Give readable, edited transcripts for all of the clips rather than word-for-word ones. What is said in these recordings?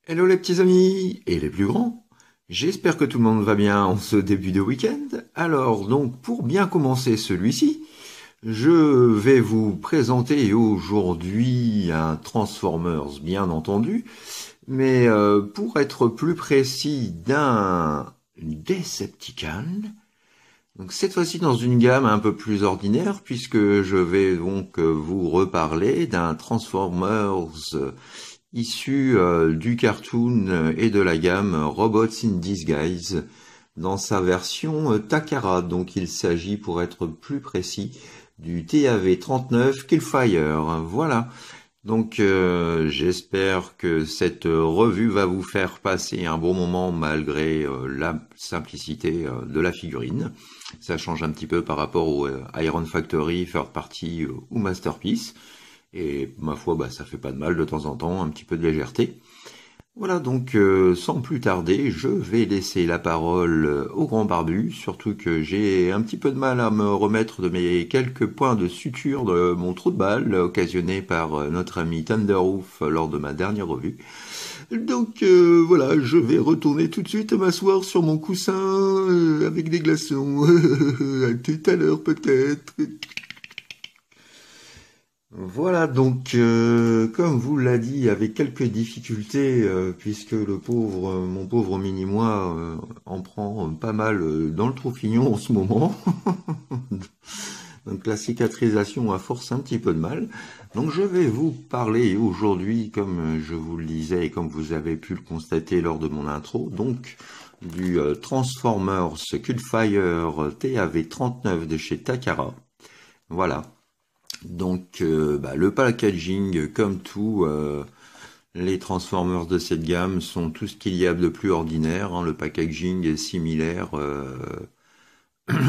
Hello les petits amis et les plus grands. J'espère que tout le monde va bien en ce début de week-end. Alors donc pour bien commencer celui-ci, je vais vous présenter aujourd'hui un Transformers bien entendu, mais pour être plus précis d'un Decepticon. Donc cette fois-ci dans une gamme un peu plus ordinaire puisque je vais donc vous reparler d'un Transformers issu du cartoon et de la gamme Robots in Disguise dans sa version Takara. Donc il s'agit, pour être plus précis, du TAV-39 Killfire. Voilà. Donc j'espère que cette revue va vous faire passer un bon moment malgré la simplicité de la figurine. Ça change un petit peu par rapport au Iron Factory, Third Party ou Masterpiece. Et ma foi, ça fait pas de mal de temps en temps, un petit peu de légèreté. Voilà, donc sans plus tarder, je vais laisser la parole au grand barbu, surtout que j'ai un petit peu de mal à me remettre de mes quelques points de suture de mon trou de balle occasionné par notre ami Thunderhoof lors de ma dernière revue. Donc voilà, je vais retourner tout de suite m'asseoir sur mon coussin avec des glaçons. À tout à l'heure peut-être. Voilà, donc comme vous l'a dit, avec quelques difficultés, puisque mon pauvre mini-moi en prend pas mal dans le trou-fignon en ce moment. Donc la cicatrisation a force un petit peu de mal. Donc je vais vous parler aujourd'hui, comme je vous le disais et comme vous avez pu le constater lors de mon intro, donc du Transformers Killfire TAV-39 de chez Takara. Voilà. Donc le packaging, comme tout, les Transformers de cette gamme sont tout ce qu'il y a de plus ordinaire. Hein. Le packaging est similaire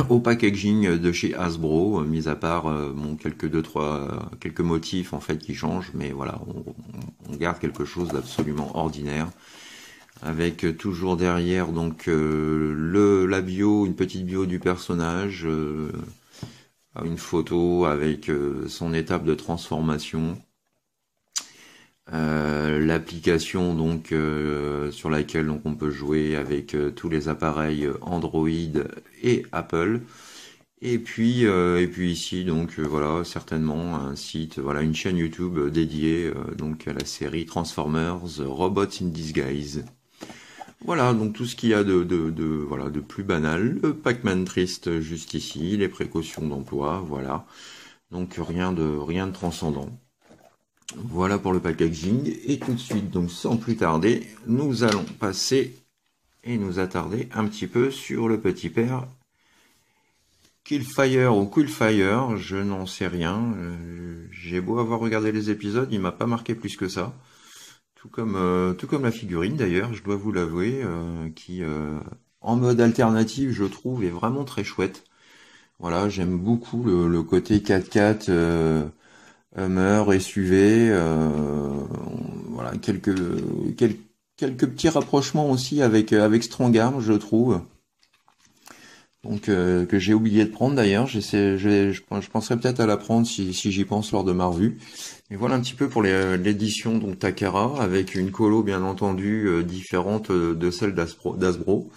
au packaging de chez Hasbro, mis à part quelques motifs en fait qui changent, mais voilà, on garde quelque chose d'absolument ordinaire. Avec toujours derrière donc la bio, une petite bio du personnage. Une photo avec son étape de transformation, l'application donc sur laquelle donc on peut jouer avec tous les appareils Android et Apple, et puis ici donc voilà, certainement un site, voilà, une chaîne YouTube dédiée donc à la série Transformers Robots in Disguise. Voilà, donc tout ce qu'il y a voilà, de plus banal. Le Pac-Man triste juste ici, les précautions d'emploi, voilà. Donc rien de transcendant. Voilà pour le packaging. Et tout de suite, donc sans plus tarder, nous allons passer et nous attarder un petit peu sur le petit père Killfire ou Killfire, je n'en sais rien. J'ai beau avoir regardé les épisodes, il m'a pas marqué plus que ça. Tout comme la figurine d'ailleurs, je dois vous l'avouer, qui en mode alternatif, je trouve, est vraiment très chouette. Voilà, j'aime beaucoup le côté 4x4 Hummer, SUV, voilà, quelques petits rapprochements aussi avec Strong Arm, je trouve. Donc que j'ai oublié de prendre d'ailleurs, je penserais peut-être à la prendre si j'y pense lors de ma revue. Et voilà un petit peu pour l'édition donc Takara, avec une colo bien entendu différente de celle d'Hasbro.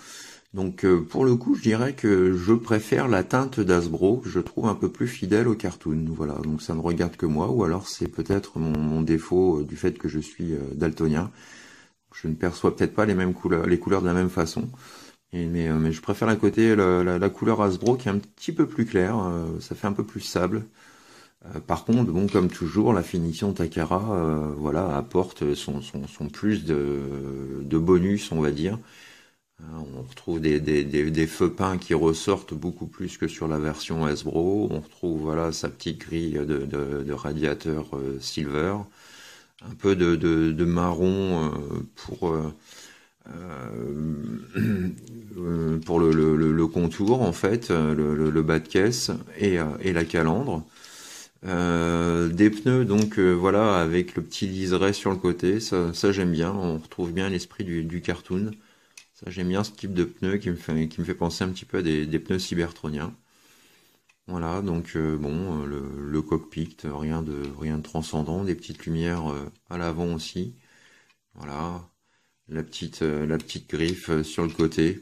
Donc pour le coup, je dirais que je préfère la teinte d'Hasbro, que je trouve un peu plus fidèle au cartoon. Voilà, donc ça ne regarde que moi, ou alors c'est peut-être mon défaut du fait que je suis daltonien. Je ne perçois peut-être pas les couleurs de la même façon. Mais je préfère la couleur Hasbro qui est un petit peu plus claire, ça fait un peu plus sable. Par contre, bon, comme toujours, la finition Takara, voilà, apporte son plus de bonus, on va dire. On retrouve des feux peints qui ressortent beaucoup plus que sur la version Hasbro. On retrouve voilà sa petite grille de radiateur silver, un peu de marron pour le contour en fait, le bas de caisse et la calandre. Des pneus donc voilà avec le petit liseré sur le côté, ça j'aime bien, on retrouve bien l'esprit du cartoon. Ça j'aime bien ce type de pneus qui me fait penser un petit peu à des pneus cybertroniens. Voilà, donc le cockpit, rien de transcendant, des petites lumières à l'avant aussi. Voilà. la petite griffe sur le côté.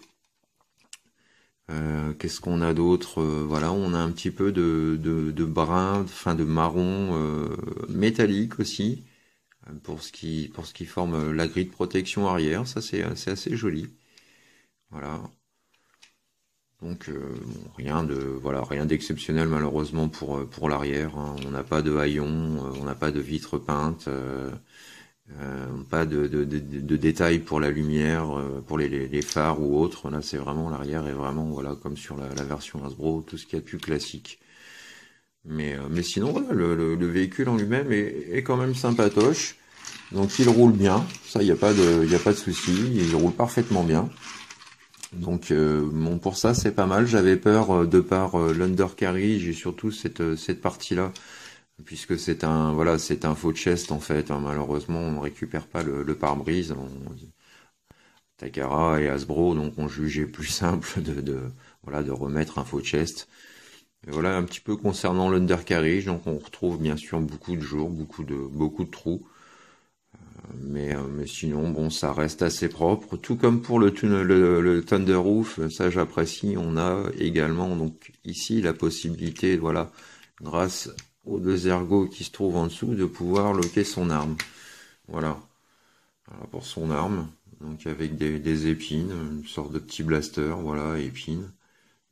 Qu'est-ce qu'on a d'autre? Voilà, on a un petit peu de brun, enfin de marron métallique aussi, pour ce qui forme la grille de protection arrière. Ça c'est assez joli. Voilà. Donc bon, rien d'exceptionnel malheureusement pour l'arrière, hein. On n'a pas de haillons, on n'a pas de vitres peintes, pas de détails pour la lumière, pour les phares ou autres. Là c'est vraiment l'arrière est vraiment voilà comme sur la version Hasbro, tout ce qu'il y a de plus classique. Mais sinon voilà, le véhicule en lui-même est quand même sympatoche. Donc il roule bien, ça y a pas de souci, il roule parfaitement bien. Donc bon pour ça c'est pas mal. J'avais peur de par l'undercarry, j'ai surtout cette partie-là puisque c'est un faux chest en fait, hein. Malheureusement on ne récupère pas le pare-brise. Takara et Hasbro donc on jugeait plus simple de remettre un faux chest. Et voilà un petit peu concernant l'undercarry, donc on retrouve bien sûr beaucoup de jours, beaucoup de trous. Mais sinon, bon, ça reste assez propre. Tout comme pour le Thunder Roof, ça j'apprécie. On a également donc ici la possibilité, voilà, grâce aux deux ergots qui se trouvent en dessous, de pouvoir loquer son arme. Voilà, pour son arme. Donc avec des épines, une sorte de petit blaster, voilà, épines.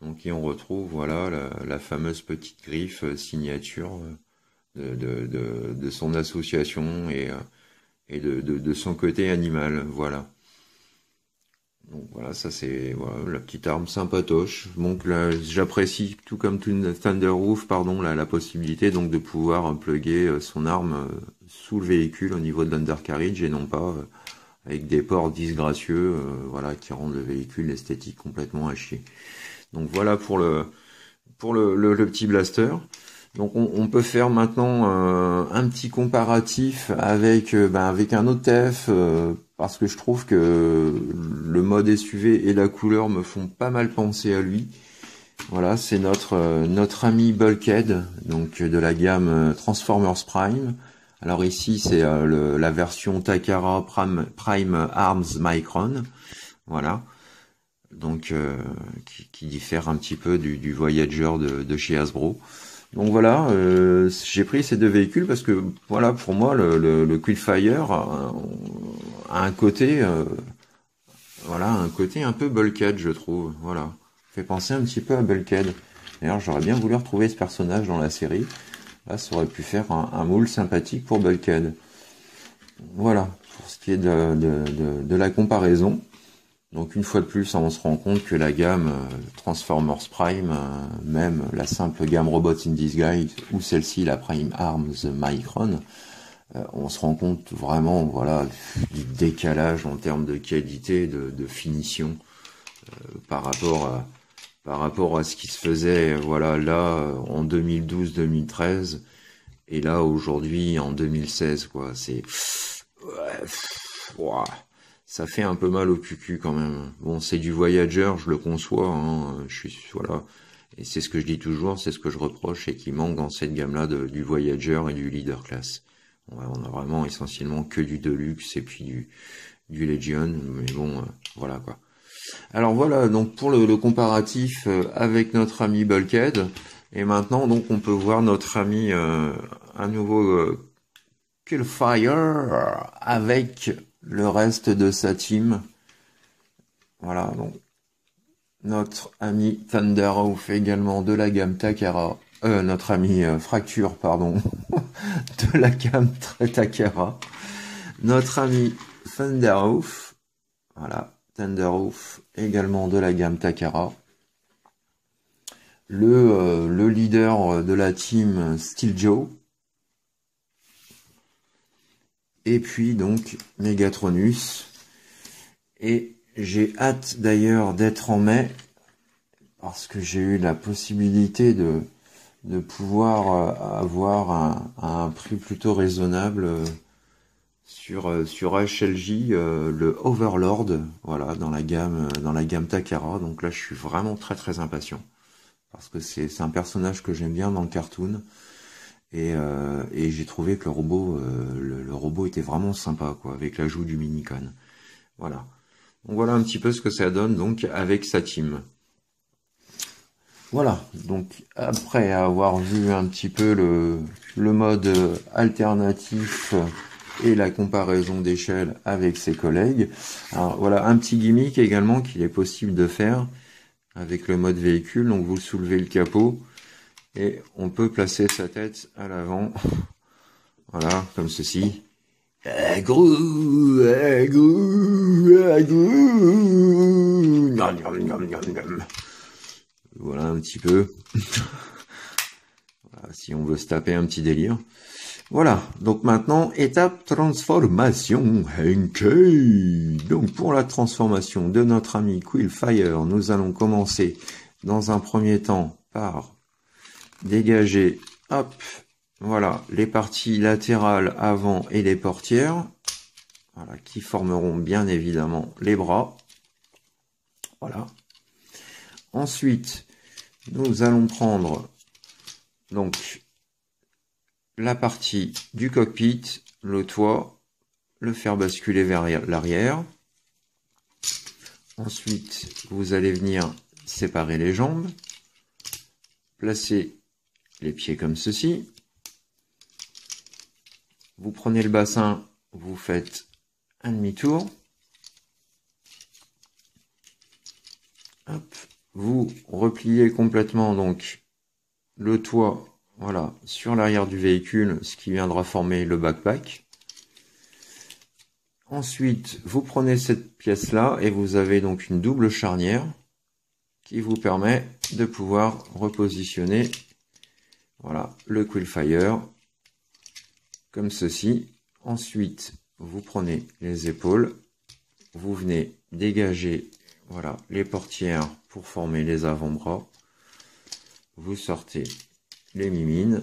Donc et on retrouve, voilà, la fameuse petite griffe signature de son association et de son côté animal, voilà. Donc voilà, ça c'est voilà, la petite arme sympatoche. Donc là, j'apprécie tout comme Thunder Roof, pardon, la possibilité donc de pouvoir plugger son arme sous le véhicule au niveau de l'undercarriage et non pas avec des ports disgracieux, voilà, qui rendent le véhicule esthétique complètement à chier. Donc voilà pour le petit blaster. Donc on peut faire maintenant un petit comparatif avec un autre TF parce que je trouve que le mode SUV et la couleur me font pas mal penser à lui. Voilà, c'est notre ami Bulkhead, donc de la gamme Transformers Prime. Alors ici c'est la version Takara Prime Arms Micron. Voilà. Donc qui diffère un petit peu du Voyager de chez Hasbro. Donc voilà, j'ai pris ces deux véhicules parce que voilà, pour moi le Quickfire a un côté un côté un peu Bulkhead, je trouve. Voilà, fait penser un petit peu à Bulkhead. D'ailleurs, j'aurais bien voulu retrouver ce personnage dans la série. Là, ça aurait pu faire un moule sympathique pour Bulkhead. Voilà, pour ce qui est de la comparaison. Donc une fois de plus, on se rend compte que la gamme Transformers Prime, même la simple gamme Robots in Disguise ou celle-ci, la Prime Arms Micron, on se rend compte vraiment voilà du décalage en termes de qualité, de finition par rapport à ce qui se faisait voilà là en 2012-2013 et là aujourd'hui en 2016 quoi. C'est ouais, ça fait un peu mal au cucu quand même. Bon, c'est du Voyager, je le conçois, hein, voilà. Et c'est ce que je dis toujours, c'est ce que je reproche et qui manque dans cette gamme-là du Voyager et du Leader Class. On a vraiment essentiellement que du Deluxe et puis du Legion, mais bon, voilà quoi. Alors voilà, donc pour le comparatif avec notre ami Bulkhead, et maintenant donc on peut voir notre ami à nouveau Killfire avec le reste de sa team. Voilà, donc notre ami Thunder Roof également de la gamme Takara, notre ami Fracture, pardon, de la gamme Takara, notre ami Thunder Roof, voilà, Thunder Roof également de la gamme Takara, le leader de la team Steel Joe, et puis donc Megatronus. Et j'ai hâte d'ailleurs d'être en mai parce que j'ai eu la possibilité de pouvoir avoir un prix plutôt raisonnable sur HLJ, le Overlord, voilà, dans la gamme Takara. Donc là je suis vraiment très très impatient parce que c'est un personnage que j'aime bien dans le cartoon. Et j'ai trouvé que le robot était vraiment sympa, quoi, avec l'ajout du Minicon. Voilà. Donc voilà un petit peu ce que ça donne donc avec sa team. Voilà, donc après avoir vu un petit peu le mode alternatif et la comparaison d'échelle avec ses collègues, alors voilà un petit gimmick également qu'il est possible de faire avec le mode véhicule. Donc vous soulevez le capot et on peut placer sa tête à l'avant, voilà, comme ceci. Grou, grou, voilà un petit peu. Voilà, si on veut se taper un petit délire. Voilà, donc maintenant, étape transformation Henkei. Donc pour la transformation de notre ami Quillfire, nous allons commencer dans un premier temps par dégager, hop, voilà, les parties latérales avant et les portières, voilà, qui formeront bien évidemment les bras. Voilà. Ensuite, nous allons prendre donc la partie du cockpit, le toit, le faire basculer vers l'arrière. Ensuite, vous allez venir séparer les jambes, placer les pieds comme ceci. Vous prenez le bassin, vous faites un demi-tour. Hop, vous repliez complètement donc le toit, voilà, sur l'arrière du véhicule, ce qui viendra former le backpack. Ensuite, vous prenez cette pièce-là et vous avez donc une double charnière qui vous permet de pouvoir repositionner, voilà, le Quillfire comme ceci. Ensuite, vous prenez les épaules, vous venez dégager, voilà, les portières pour former les avant-bras. Vous sortez les mimines.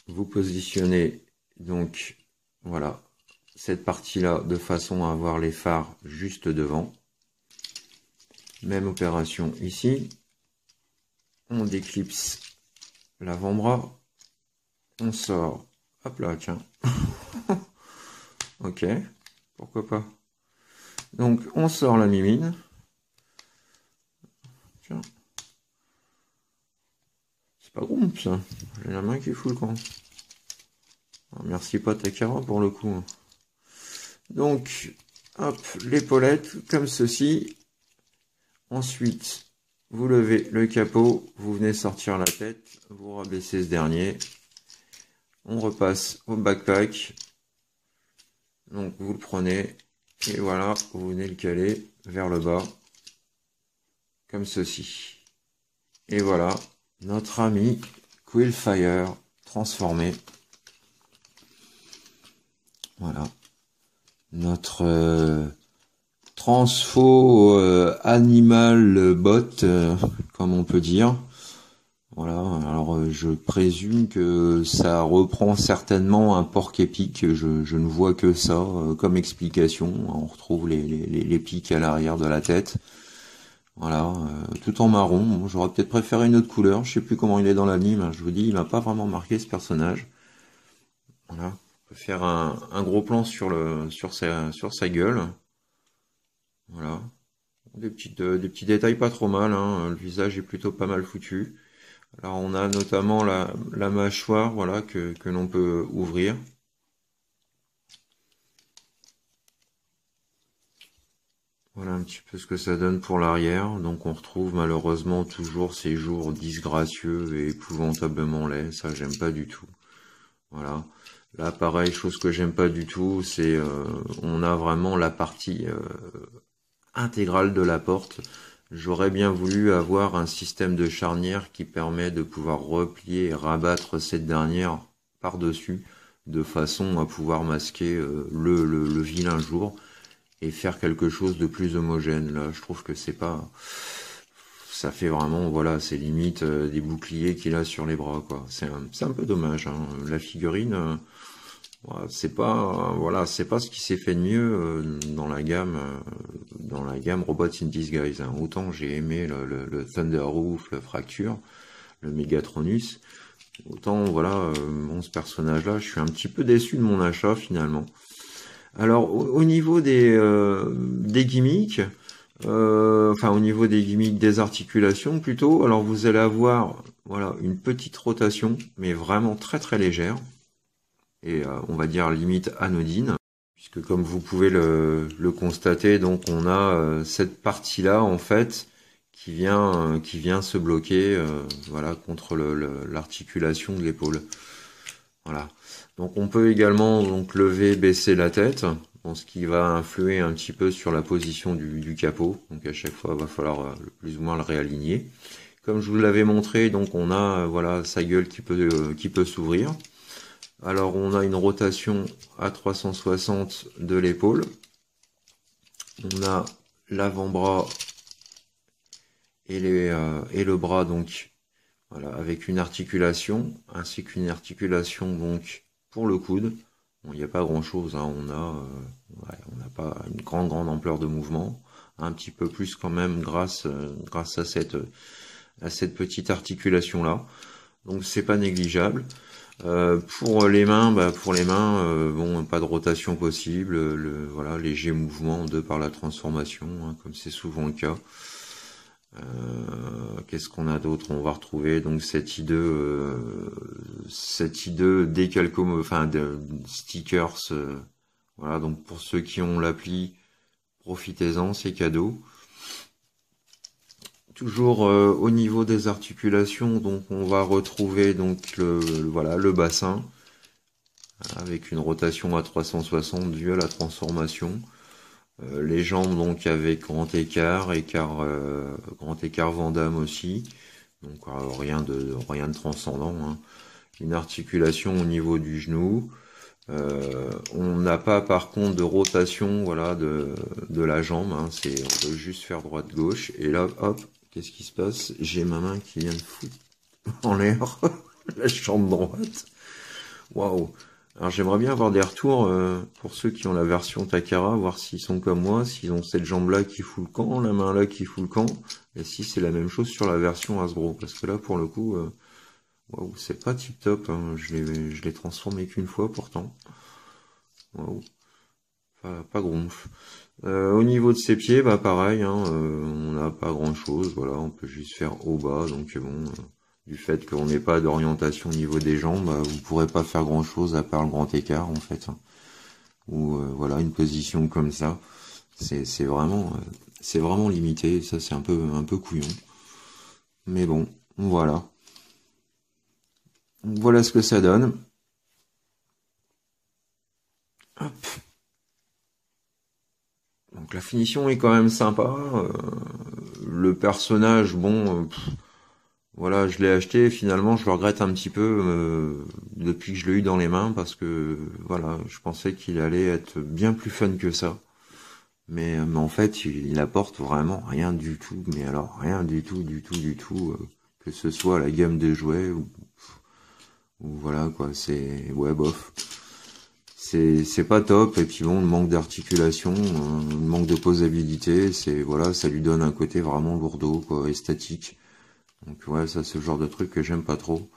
Vous positionnez donc, voilà, cette partie-là de façon à avoir les phares juste devant. Même opération ici. On déclipse l'avant-bras. On sort. Hop là, tiens. Ok, pourquoi pas. Donc, on sort la mimine. Tiens. C'est pas gros, ça. J'ai la main qui fout le camp. Merci pas Takara pour le coup. Donc, hop, l'épaulette, comme ceci. Ensuite, vous levez le capot, vous venez sortir la tête, vous rabaissez ce dernier. On repasse au backpack. Donc vous le prenez et voilà, vous venez le caler vers le bas. Comme ceci. Et voilà, notre ami Quillfire transformé. Voilà. Notre transfo animal bot, comme on peut dire. Voilà, alors je présume que ça reprend certainement un porc épic, je ne vois que ça comme explication. On retrouve les pics à l'arrière de la tête. Voilà, tout en marron. J'aurais peut-être préféré une autre couleur, je sais plus comment il est dans l'anime, hein. Je vous dis, il m'a pas vraiment marqué ce personnage. Voilà, on peut faire un gros plan sur sa gueule. Voilà, des petits détails pas trop mal, hein. Le visage est plutôt pas mal foutu. Alors on a notamment la mâchoire, voilà, que l'on peut ouvrir. Voilà un petit peu ce que ça donne pour l'arrière. Donc on retrouve malheureusement toujours ces jours disgracieux et épouvantablement laids. Ça j'aime pas du tout. Voilà. Là pareil, chose que j'aime pas du tout, c'est on a vraiment la partie intégrale de la porte. J'aurais bien voulu avoir un système de charnière qui permet de pouvoir replier et rabattre cette dernière par-dessus, de façon à pouvoir masquer le vilain jour et faire quelque chose de plus homogène. Là, je trouve que c'est pas... Ça fait vraiment, voilà, c'est limite des boucliers qu'il a sur les bras, quoi. C'est un peu dommage, hein. La figurine... c'est pas voilà, c'est pas ce qui s'est fait de mieux dans la gamme Robots in Disguise, hein. Autant j'ai aimé le Thunderhoof, le Fracture, le Megatronus, autant voilà, ce personnage là je suis un petit peu déçu de mon achat finalement. Alors au niveau des gimmicks, enfin au niveau des gimmicks des articulations plutôt, alors vous allez avoir voilà une petite rotation, mais vraiment très très légère et on va dire limite anodine, puisque comme vous pouvez le constater, donc on a cette partie-là en fait qui vient se bloquer voilà contre l'articulation de l'épaule. Voilà. Donc on peut également donc lever, baisser la tête, bon, ce qui va influer un petit peu sur la position du capot. Donc à chaque fois, il va falloir plus ou moins le réaligner. Comme je vous l'avais montré, donc on a voilà sa gueule qui peut s'ouvrir. Alors on a une rotation à 360 de l'épaule. On a l'avant-bras et le bras donc voilà avec une articulation ainsi qu'une articulation donc pour le coude. Bon, il n'y a pas grand chose, hein. On n'a pas une grande ampleur de mouvement, un petit peu plus quand même grâce à cette petite articulation là. Donc c'est pas négligeable. Pour les mains, bon, pas de rotation possible, voilà, léger mouvement de par la transformation, hein, comme c'est souvent le cas. Qu'est-ce qu'on a d'autre? On va retrouver donc cette idée décalco, enfin de stickers. Voilà, donc pour ceux qui ont l'appli, profitez-en, c'est cadeau. Toujours au niveau des articulations, donc on va retrouver donc voilà le bassin avec une rotation à 360 due à la transformation. Les jambes donc avec grand écart Van Damme aussi. Donc rien de transcendant, hein. Une articulation au niveau du genou. On n'a pas par contre de rotation voilà de la jambe, hein. On peut juste faire droite gauche et là hop, qu'est-ce qui se passe? J'ai ma main qui vient de foutre en l'air la jambe droite. Waouh. Alors j'aimerais bien avoir des retours pour ceux qui ont la version Takara, voir s'ils sont comme moi, s'ils ont cette jambe-là qui fout le camp, la main là qui fout le camp, et si c'est la même chose sur la version Hasbro, parce que là pour le coup, waouh, c'est pas tip top, hein. Je l'ai transformé qu'une fois pourtant. Waouh, pas gronf. Au niveau de ses pieds, bah pareil, hein, on n'a pas grand chose, voilà, on peut juste faire haut bas, donc bon. Du fait qu'on n'ait pas d'orientation au niveau des jambes, vous pourrez pas faire grand chose à part le grand écart en fait. Ou voilà une position comme ça, c'est vraiment limité. Ça c'est un peu couillon. Mais bon, voilà. Voilà ce que ça donne. Hop. Donc la finition est quand même sympa. Le personnage, bon. Voilà, je l'ai acheté, finalement je le regrette un petit peu depuis que je l'ai eu dans les mains parce que voilà, je pensais qu'il allait être bien plus fun que ça. Mais en fait, il apporte vraiment rien du tout, mais alors rien du tout, que ce soit la gamme de jouets ou voilà quoi, c'est ouais bof. C'est pas top et puis bon, le manque d'articulation, le manque de posabilité, c'est voilà, ça lui donne un côté vraiment lourdeau quoi, statique. Donc ouais, ça c'est le genre de truc que j'aime pas trop.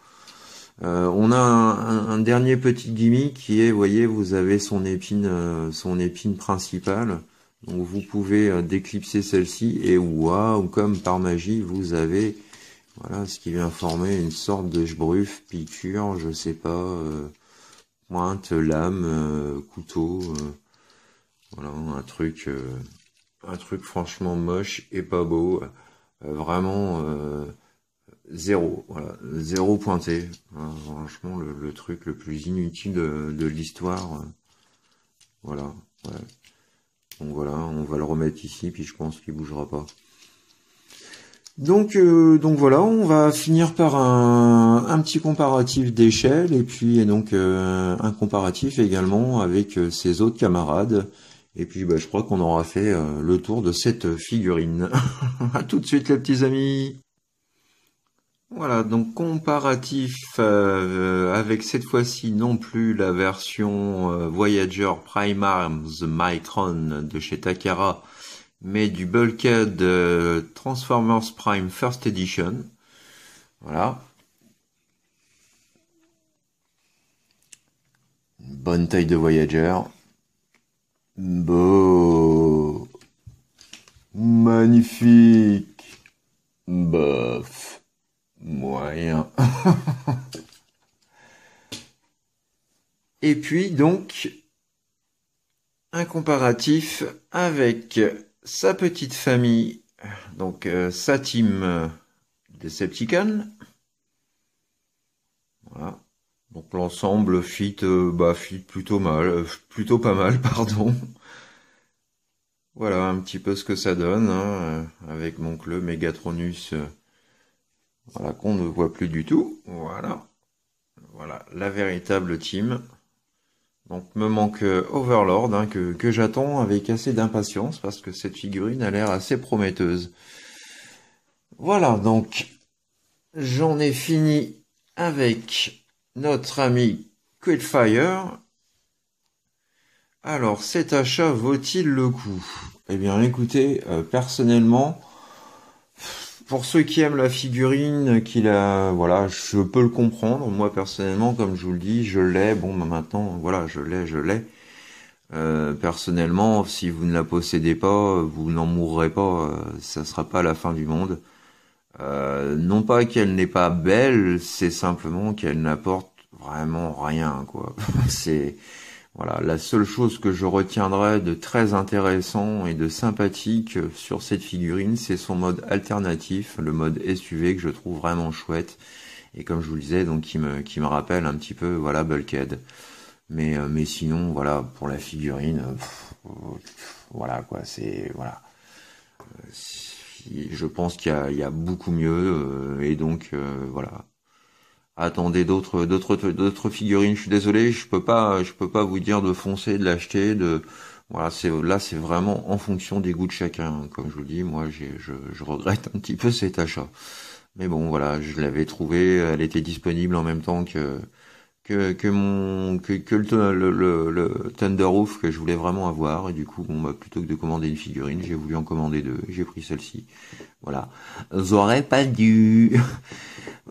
On a un dernier petit gimmick qui est, vous voyez, vous avez son épine principale. Donc vous pouvez déclipser celle-ci et waouh, comme par magie, vous avez voilà ce qui vient former une sorte de schtroumpf, piqûre, je sais pas, pointe, lame, couteau, voilà un truc franchement moche et pas beau, vraiment. Zéro, voilà, zéro pointé. Franchement, le truc le plus inutile de l'histoire. Voilà. Ouais. Donc voilà, on va le remettre ici, puis je pense qu'il bougera pas. Donc voilà, on va finir par un petit comparatif d'échelle, et puis donc un comparatif également avec ses autres camarades. Et puis bah, je crois qu'on aura fait le tour de cette figurine. À tout de suite les petits amis. Voilà, donc comparatif avec cette fois-ci non plus la version Voyager Primarm The Micron de chez Takara, mais du Bulkhead Transformers Prime First Edition. Voilà. Une bonne taille de Voyager. Beau. Magnifique. Bof. Moyen. Et puis donc, un comparatif avec sa petite famille, donc sa team Decepticons. Voilà. Donc l'ensemble fit plutôt pas mal, pardon. Voilà un petit peu ce que ça donne, hein, avec mon club Megatronus, voilà, qu'on ne voit plus du tout. Voilà, voilà la véritable team. Donc me manque Overlord, hein, que j'attends avec assez d'impatience parce que cette figurine a l'air assez prometteuse. Voilà, donc j'en ai fini avec notre ami Quillfire. Alors, cet achat vaut-il le coup? Eh bien, écoutez, personnellement, pour ceux qui aiment la figurine, voilà, je peux le comprendre. Moi, personnellement, comme je vous le dis, je l'ai. Bon, bah, maintenant, voilà, je l'ai. Personnellement, si vous ne la possédez pas, vous n'en mourrez pas. Ça sera pas la fin du monde. Non pas qu'elle n'est pas belle, c'est simplement qu'elle n'apporte vraiment rien, quoi. C'est Voilà, la seule chose que je retiendrai de très intéressant et de sympathique sur cette figurine, c'est son mode alternatif, le mode SUV que je trouve vraiment chouette. Et comme je vous le disais, donc qui me rappelle un petit peu, voilà, Bulkhead. Mais sinon, voilà, pour la figurine, voilà quoi, voilà. Je pense qu'il y a beaucoup mieux, et donc voilà. Attendez d'autres figurines. Je suis désolé, je peux pas vous dire de foncer, de l'acheter, voilà, c'est vraiment en fonction des goûts de chacun. Comme je vous le dis, moi, je regrette un petit peu cet achat. Mais bon, voilà, je l'avais trouvé, elle était disponible en même temps que le Thunderhoof que je voulais vraiment avoir. Et du coup, bon, bah, plutôt que de commander une figurine, j'ai voulu en commander deux. J'ai pris celle-ci. Voilà. J'aurais pas dû.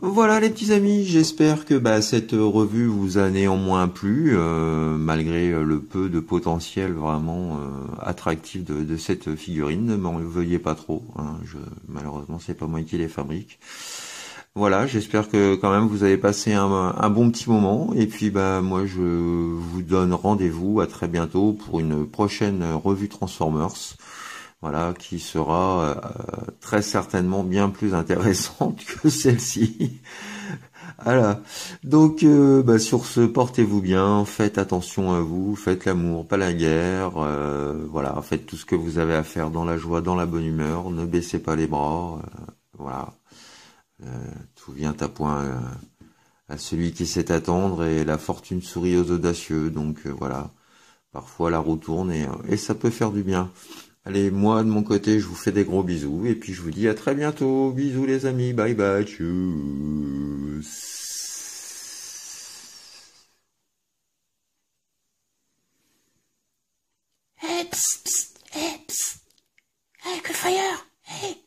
Voilà les petits amis, j'espère que cette revue vous a néanmoins plu, malgré le peu de potentiel vraiment attractif de cette figurine. Ne m'en veuillez pas trop, hein, malheureusement c'est pas moi qui les fabrique. Voilà, j'espère que quand même vous avez passé un bon petit moment, et puis moi je vous donne rendez-vous à très bientôt pour une prochaine revue Transformers. Voilà, qui sera très certainement bien plus intéressante que celle-ci. Voilà. Donc, sur ce, portez-vous bien, faites attention à vous, faites l'amour, pas la guerre. Voilà, faites tout ce que vous avez à faire dans la joie, dans la bonne humeur. Ne baissez pas les bras. Voilà. Tout vient à point à celui qui sait attendre, et la fortune sourit aux audacieux. Donc voilà. Parfois la roue tourne, et ça peut faire du bien. Allez, moi de mon côté, je vous fais des gros bisous, et puis je vous dis à très bientôt. Bisous les amis, bye bye, tchuss. Hey, psst, psst, hey, psst. Hey, Quillfire, hey.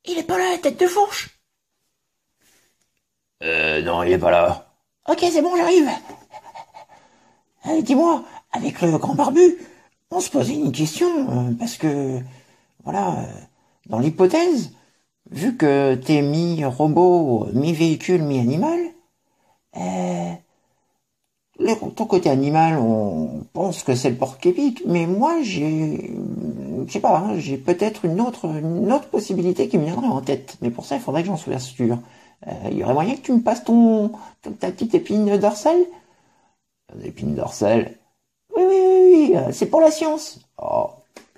Il est pas là, la tête de fourche? Non, il est pas là. Ok, c'est bon, j'arrive. Dis-moi, avec le grand barbu, on se posait une question, parce que, voilà, dans l'hypothèse, vu que t'es mi-robot, mi-véhicule, mi-animal, ton côté animal, on pense que c'est le porc-épic, mais moi, je sais pas, hein, j'ai peut-être une autre possibilité qui me viendrait en tête. Mais pour ça, il faudrait que j'en sois sûr. Il y aurait moyen que tu me passes ta petite épine dorsale? L'épine dorsale. Oui, oui, oui, oui, c'est pour la science. Oh,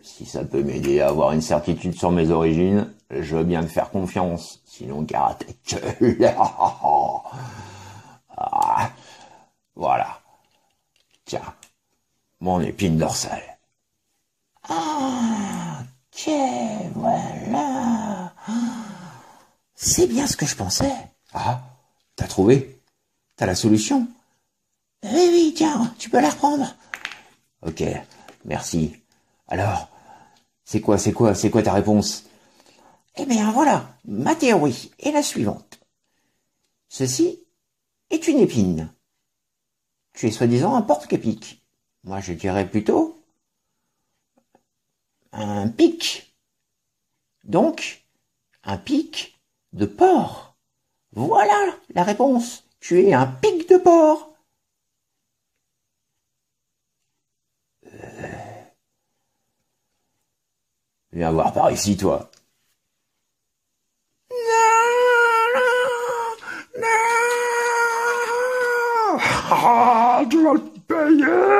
si ça peut m'aider à avoir une certitude sur mes origines, je veux bien te faire confiance. Sinon, karaté. Ah, voilà. Tiens, mon épine dorsale. Ah, ok, voilà. C'est bien ce que je pensais. Ah, t'as trouvé? T'as la solution? Oui, oui, tiens, tu peux la reprendre. Ok, merci. Alors, c'est quoi ta réponse? Eh bien, voilà, ma théorie est la suivante. Ceci est une épine. Tu es soi-disant un porc-épic. Moi, je dirais plutôt un pic. Donc, un pic de porc. Voilà la réponse. Tu es un pic de porc. Viens voir par ici, toi. Ah, tu vas le payer.